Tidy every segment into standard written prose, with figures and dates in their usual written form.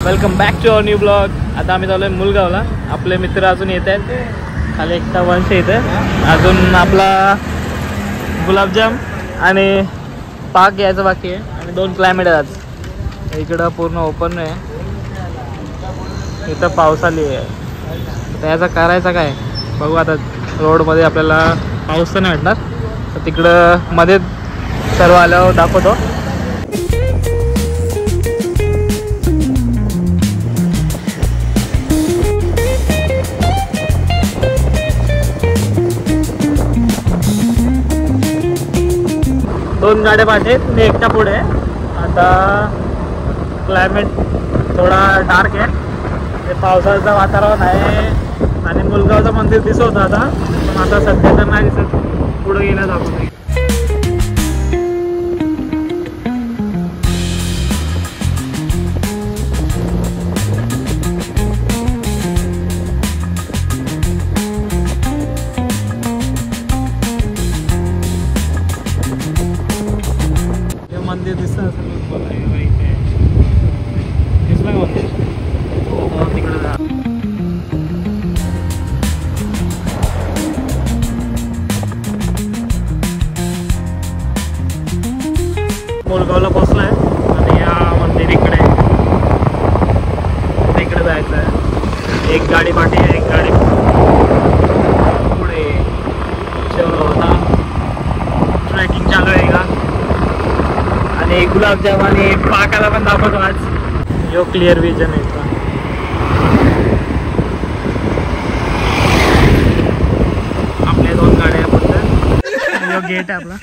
Welcome back to our new blog. आता आम्ही चालू आहे मुलगावला. आपले मित्र अजून येत आहेत. खाली एकटा वंश येत आहे. अजून आपला गुलाबजाम आणि पाक यायचं बाकी आहे. आणि 2 क्लायमेट आहेत आज. इकडं पूर्ण ओपन आहे. इथं पाऊस आली आहे. त्याचा करायचा काय बघू आता. रोडमध्ये आपल्याला पाऊस तर नाही भेटणार, तर तिकडं मध्ये सर्व आल्यावर दाखवतो. दोन गाड्या पाहिजे, मी एकटा पुढे आहे. आता क्लायमेट थोडा डार्क आहे. ते पावसाचं वातावरण आहे. आणि मुलगावचं मंदिर दिसत होतं आता, पण आता सध्या तर नाही दिसत. पुढे गेला दाखवतो. मंदिर दिसतं असेल बघा. दिसलं का मंदिर? तिकडे जा. मुलगावला पोचलाय आणि या मंदिर इकडे जायचं आहे. एक गाडी पाठी आहे, एक गाडी पुढे. चलो ट्रेकिंग चालू आहे का. आणि गुलाबजाम आणि पाकाला पण दाखवतो आज. यो क्लिअर विजन आहे. आपल्या 2 गाड्या फक्त. यो गेट आहे आपला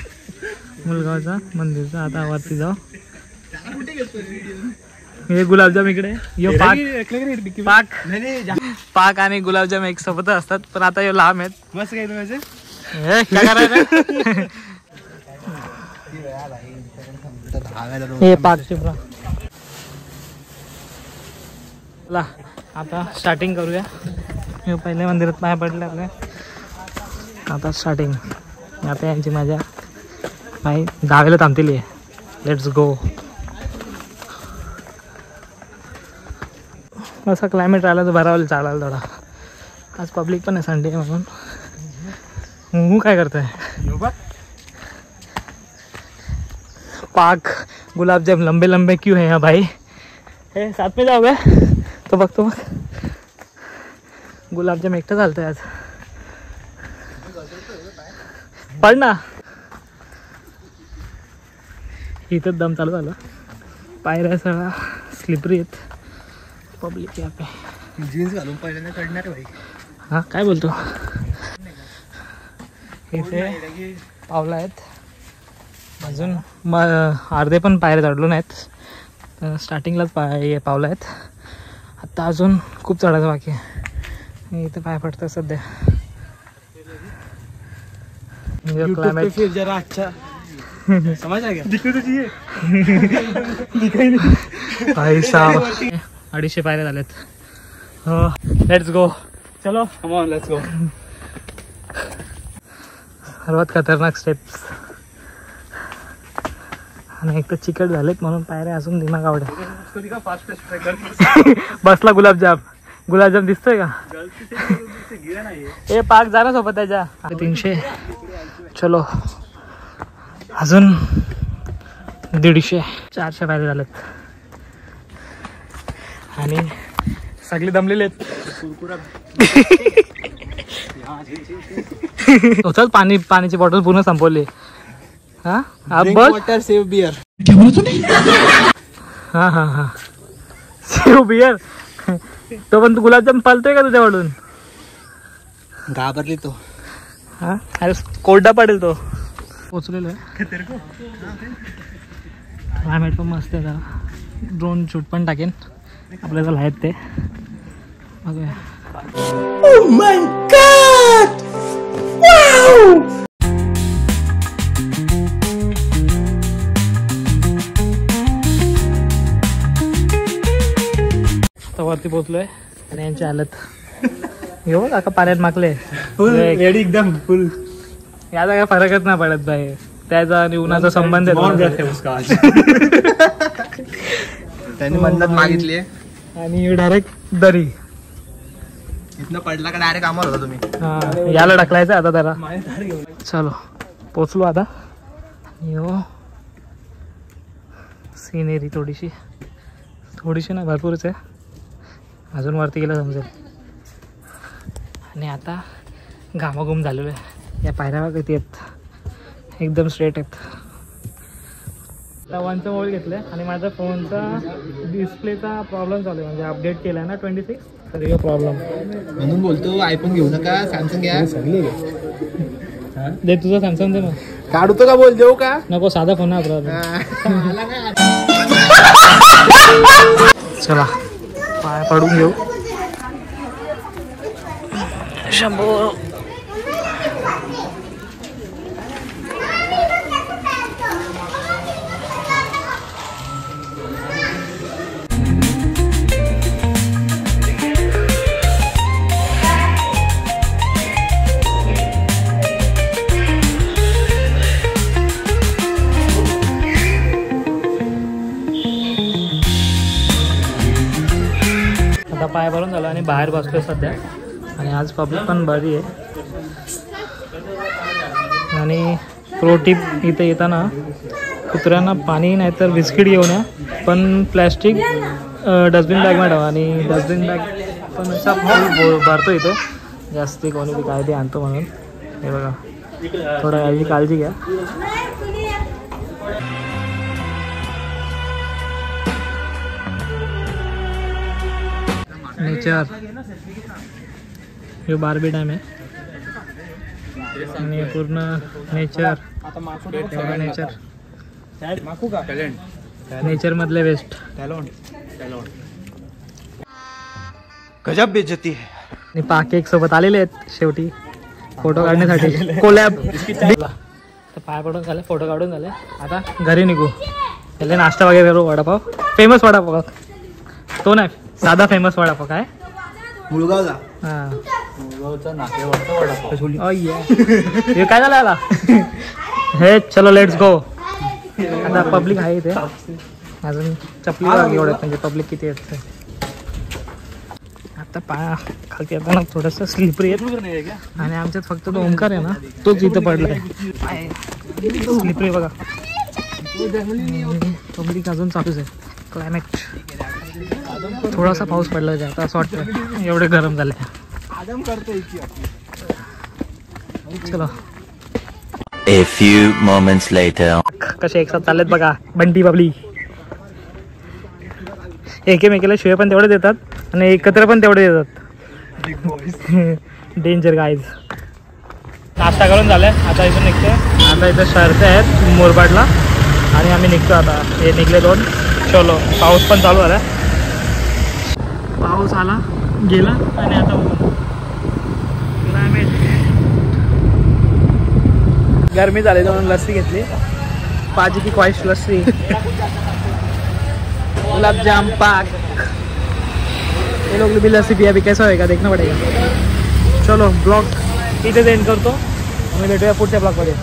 मुलगावचा मंदिरचा. आता वरती जाऊ. हे गुलाबजाम इकडे. यो पाक आणि गुलाबजाम एक सोबत असतात, पण आता यो लांब आहेत. मस्त काय काय करायचं. हे पाक चला आता स्टार्टिंग करूया. हे पहिले मंदिरात पाय पडले आपले. आता स्टार्टिंग. आता यांची माझ्या पाय गावाला थांबतील. Let's go. असा क्लायमेट राहिला तर बरावलं चालायला थोडा. आज पब्लिक पण आहे, संडे आहे म्हणून. काय करतोय? पाक गुलाबजाम लंबे लंबे क्यों है यहाँ भाई? हे साथ में जाओगे तो बघ. गुलाबजाम एकटं चालतंय आज. पड ना. इथंच दम चालू झाला. पायऱ्या सगळा स्लिपरी आहेत. पब्लिक या पे जीन्स घालून पहिल्यांदा चढणार भाई. हां काय बोलतो. इथे पावलं आहेत. अजून अर्धे पण पायऱ्या चढलो नाहीत. स्टार्टिंगलाच पावलं आहेत. आत्ता अजून खूप चढायचं बाकी आहे. इथं पाय पडतं सध्या. क्लायमेट फिर जरा अच्छा समझ आ गया. भाई साहब 250 पायऱ्या झाल्यात. हो लेट्स गो. चलो कम ऑन लेट्स गो. सर्वात खतरनाक स्टेप्स. आणि एक तर चिकट झालेत म्हणून पायऱ्या असून दिमाग आवडे. बसला गुलाबजाम दिसतोय का? हे पाक जा ना सोबत त्याच्या. 300. चलो अजून 150. 400 पायऱ्या झालेत. आणि सगळे दमलेले आहेत. चल पाण्याची बॉटल पूर्ण संपवली. हाँ आप बोल. Water save beer. क्या बोला तूने? हाँ हाँ हाँ सेव बियर. तो पण तू गुलाबजाम पालतोय का तुझ्याकडून? घाबरली तो. हाँ अरे कोरडा पडेल तो. पोचलेलो आहे. क्लायमेट पण मस्त आहे. जरा ड्रोन शूट पण टाकेन आपल्याला आहेत ते बघूया. Oh my God! Wow! वरती पोचलोय आणि यांची हालत हे बघ. काका पाण्यात माकले एकदम फुल. याचा काय फरकच नाही पडत बाहेर. त्याचा आणि उन्हाचा संबंध आहे. त्यांनी मन्नत मागितली आणि डायरेक्ट दरी. इथनं पडला का डायरेक्ट कामावर होता तुम्ही. हा याला ढकलायचं आता त्याला. चलो पोचलो आता. यो सिनेरी थोडीशी ना भरपूरच आहे. अजून वरती गेलं समजेल. आणि आता घामाघूम झालेलो आहे. या पायऱ्या किती आहेत एकदम स्ट्रेट आहेत. तवांचं मोबाईल घेतलं आणि माझ्या फोनचा डिस्प्लेचा प्रॉब्लेम चालू आहे. म्हणजे अपडेट केला आहे ना 26 तर प्रॉब्लेम म्हणून बोलतो आयफोन घेऊ नका सॅमसंग घ्या. दे तुझा सॅमसंग दे मग. काढतो का बोल देऊ का नको साधा फोन आहे आपला. चला पाय पडून घेऊ. शंभो पाय भरून झालं आणि बाहेर बसतोय सध्या. आणि आज पब्लिक पण बरी आहे. आणि प्रो टिप इथे येताना कुत्र्यांना पाणी नाही तर बिस्किट घेऊन या. पण प्लॅस्टिक डस्टबिन बॅगमध्ये ठेवा. आणि डस्टबिन बॅग पण असा भरतो इथे जास्ती कोणी बी काय बी आणतो म्हणून. हे बघा थोडं याची काळजी घ्या. नेचर हे बार्बी डॅम आहे आणि पूर्ण नेचर नेचर मधले वेस्ट. गजब बेइज्जती है. आणि पाकेक सोबत आलेले आहेत शेवटी फोटो काढण्यासाठी. कोलॅब पाय पडून झाले फोटो काढून झाले. आता घरी निघू. त्याला नाश्ता वगैरे करू. वडापाव फेमस वडापाव तो नाही साधा फेमस वडापाव काय मुळगावचा. हां मुळगावचा नाकेवाडचा वडापाव. हे काय झालं याला. हे चलो लेट्स गो. आता पब्लिक आहे इथे अजून. चपली एवढं म्हणजे पब्लिक किती आहेत. आता पाया खालती आता ना थोडंसं स्लिपरी आहे. आणि आमच्यात फक्त तो ओंकार आहे ना तोच इथं पडलाय. स्लिपरी बघा. पब्लिक अजून चालूच आहे. क्लायमेट थोडासा पाऊस पडला आहे आता असं वाटतं. एवढे गरम झाले. चलो A few moments later. कसे एक साथ चाललेत बघा बंटी बबली. एकेमेकीला शिवे पण तेवढे देतात आणि एकत्र पण तेवढे देतात. Danger guys. नाश्ता करून झालाय. आता इथून निघतोय. आता इथं शर्ते आहेत मोरबाडला आणि आम्ही निघतो आता. हे निघले दोन. चलो पाऊस पण चालू झाला. पाऊस आला गेला आणि आता क्लायमेट गर्मी झाली म्हणून लस्सी घेतली. पाजी की ख्वाहिश लस्सी. गुलाबजाम पाक. ये लोग भी लस्सी पिया भी कैसा होएगा देखना पड़ेगा. चलो ब्लॉग इथे एंड करतो. आम्ही भेटूया पुढच्या ब्लॉगमध्ये.